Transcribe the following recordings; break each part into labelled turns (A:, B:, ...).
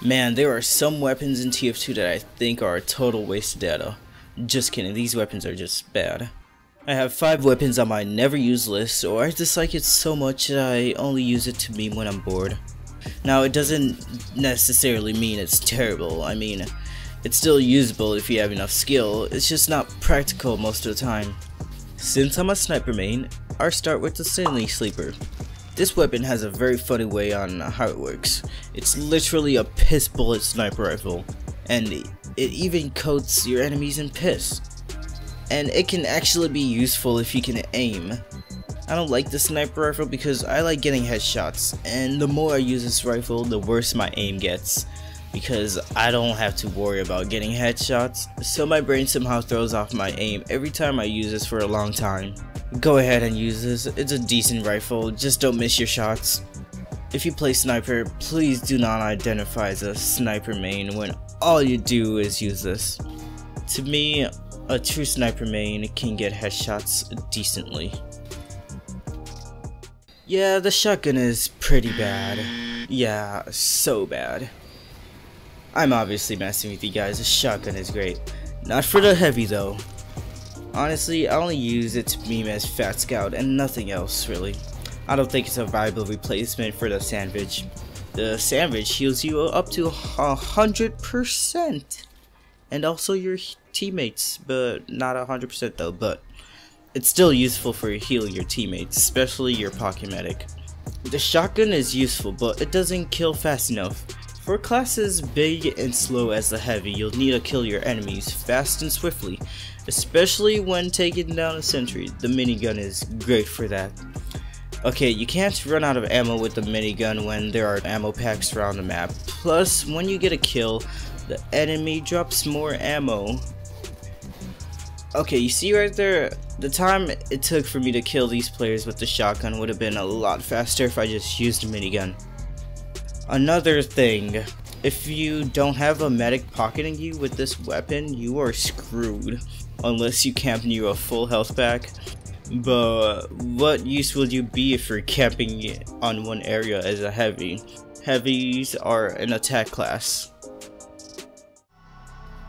A: Man, there are some weapons in TF2 that I think are a total waste of data. Just kidding, these weapons are just bad. I have 5 weapons on my never use list, or I dislike it so much that I only use it to meme when I'm bored. Now, it doesn't necessarily mean it's terrible. I mean, it's still usable if you have enough skill, it's just not practical most of the time. Since I'm a sniper main, I'll start with the Stanley Sleeper. This weapon has a very funny way on how it works. It's literally a piss bullet sniper rifle, and it even coats your enemies in piss. And it can actually be useful if you can aim. I don't like the sniper rifle because I like getting headshots, and the more I use this rifle, the worse my aim gets. Because I don't have to worry about getting headshots, so my brain somehow throws off my aim every time I use this for a long time. Go ahead and use this, it's a decent rifle, just don't miss your shots. If you play sniper, please do not identify as a sniper main when all you do is use this. To me, a true sniper main can get headshots decently. Yeah, the shotgun is pretty bad. Yeah, so bad. I'm obviously messing with you guys, the shotgun is great. Not for the heavy though. Honestly, I only use it to meme as Fat Scout and nothing else really. I don't think it's a viable replacement for the Sandwich. The Sandwich heals you up to 100%. And also your teammates, but not 100% though, but it's still useful for healing your teammates, especially your pocket medic. The shotgun is useful, but it doesn't kill fast enough. For classes big and slow as the heavy, you'll need to kill your enemies fast and swiftly, especially when taking down a sentry. The minigun is great for that. Okay, you can't run out of ammo with the minigun when there are ammo packs around the map. Plus, when you get a kill, the enemy drops more ammo. Okay, you see right there, the time it took for me to kill these players with the shotgun would have been a lot faster if I just used a minigun. Another thing, if you don't have a medic pocketing you with this weapon, you are screwed. Unless you camp near a full health pack. But what use would you be if you're camping on one area as a heavy? Heavies are an attack class.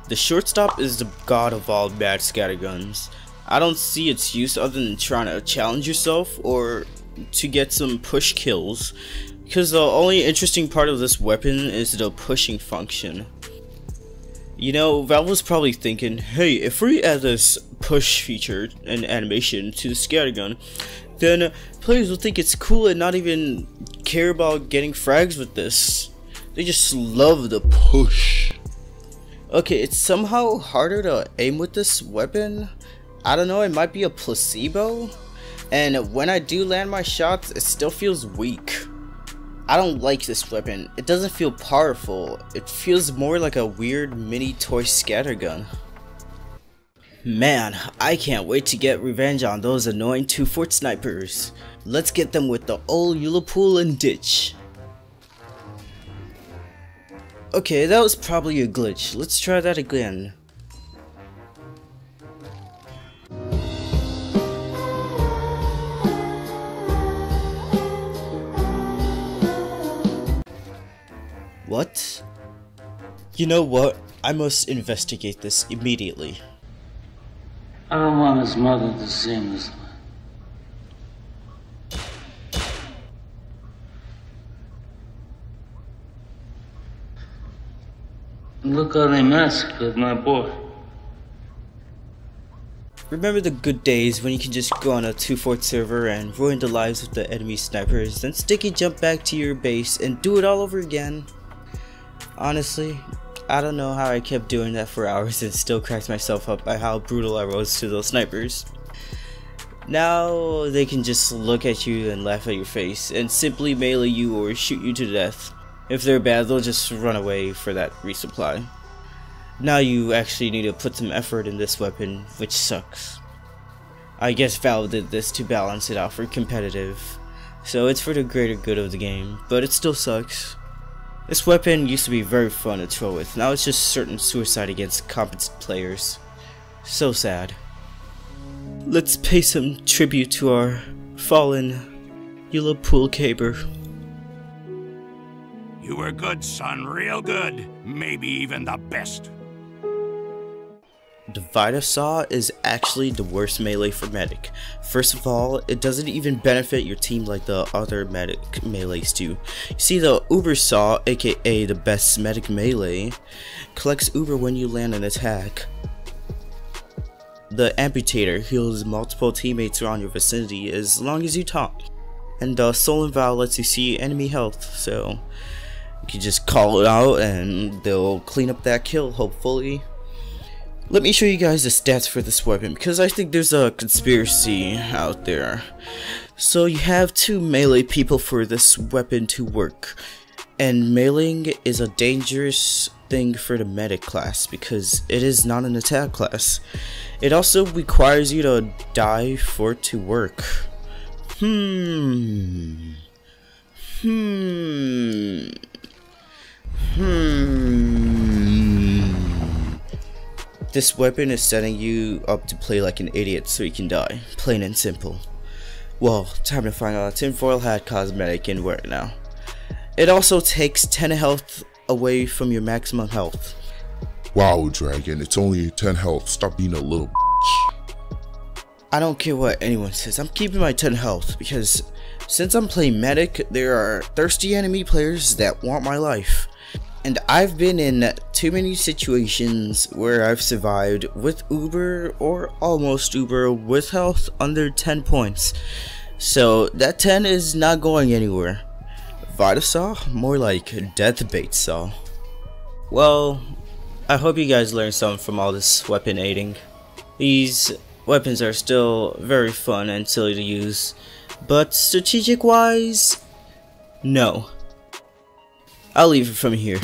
A: The SHORTSTOP is the god of all bad scatterguns. I don't see its use other than trying to challenge yourself or to get some push kills. Because the only interesting part of this weapon is the pushing function. You know, Valve was probably thinking, hey, if we add this push feature and animation to the scattergun, then players will think it's cool and not even care about getting frags with this. They just love the push. Okay, it's somehow harder to aim with this weapon. I don't know, it might be a placebo. And when I do land my shots, it still feels weak. I don't like this weapon. It doesn't feel powerful. It feels more like a weird mini toy scattergun. Man, I can't wait to get revenge on those annoying 2-fort snipers. Let's get them with the old Eula pool and ditch. Okay, that was probably a glitch. Let's try that again. What? You know what? I must investigate this immediately.
B: I don't want his mother to see him this way. Look how they massacred my boy.
A: Remember the good days when you could just go on a 2-fort server and ruin the lives of the enemy snipers, then sticky jump back to your base and do it all over again? Honestly, I don't know how I kept doing that for hours and still cracked myself up by how brutal I was to those snipers. Now they can just look at you and laugh at your face and simply melee you or shoot you to death. If they're bad, they'll just run away for that resupply. Now you actually need to put some effort in this weapon, which sucks. I guess Valve did this to balance it out for competitive, so it's for the greater good of the game, but it still sucks. This weapon used to be very fun to troll with, now it's just certain suicide against competent players. So sad. Let's pay some tribute to our fallen Eula pool caber.
C: You were good, son, real good. Maybe even the best.
A: The VITA-SAW is actually the worst melee for medic. First of all, it doesn't even benefit your team like the other medic melees do. You see, the Uber-SAW, aka the best medic melee, collects Uber when you land an attack. The Amputator heals multiple teammates around your vicinity as long as you talk. And the Soul and Vow lets you see enemy health, so you can just call it out and they'll clean up that kill, hopefully. Let me show you guys the stats for this weapon, because I think there's a conspiracy out there. So you have 2 melee people for this weapon to work, and meleeing is a dangerous thing for the medic class because it is not an attack class. It also requires you to die for it to work. This weapon is setting you up to play like an idiot so you can die, plain and simple. Well, time to find out a tinfoil hat cosmetic and wear it now. It also takes 10 health away from your maximum health.
D: Wow, Dragon, it's only 10 health. Stop being a little bitch.
A: I don't care what anyone says, I'm keeping my 10 health because since I'm playing medic, there are thirsty enemy players that want my life. And I've been in too many situations where I've survived with Uber or almost Uber with health under 10 points. So that 10 is not going anywhere. VITA-SAW? More like death bait saw. Well, I hope you guys learned something from all this weapon aiding. These weapons are still very fun and silly to use, but strategic wise, no. I'll leave it from here.